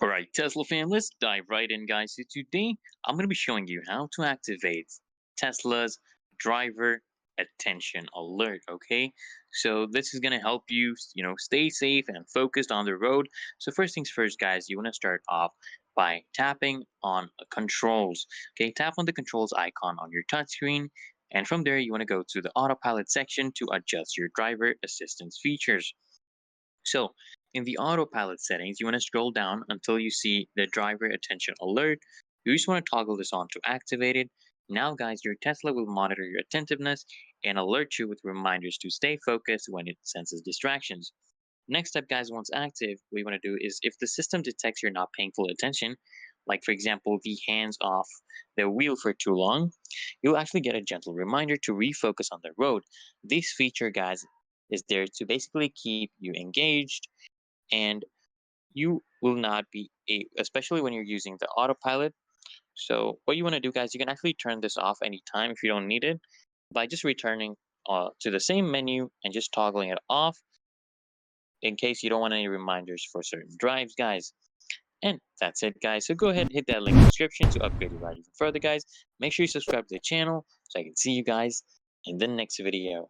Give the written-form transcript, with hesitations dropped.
Alright, Tesla fam, let's dive right in, guys. So today, I'm going to be showing you how to activate Tesla's driver attention alert, okay? So this is going to help you, stay safe and focused on the road. So first things first, guys, you want to start off by tapping on controls, okay? Tap on the controls icon on your touchscreen, and from there, you want to go to the autopilot section to adjust your driver assistance features. So in the autopilot settings, you want to scroll down until you see the driver attention alert. You just want to toggle this on to activate it. Now, guys, your Tesla will monitor your attentiveness and alert you with reminders to stay focused when it senses distractions. Next step, guys, once active, what you want to do is if the system detects you're not paying full attention, like for example, the hands off the wheel for too long, you'll actually get a gentle reminder to refocus on the road. This feature, guys, is there to basically keep you engaged, and you will not be especially when you're using the autopilot. So what you want to do, guys, you can actually turn this off anytime if you don't need it by just returning to the same menu and just toggling it off in case you don't want any reminders for certain drives, guys. And that's it, guys. So go ahead and hit that link in the description to upgrade your ride even further, guys. Make sure you subscribe to the channel so I can see you guys in the next video.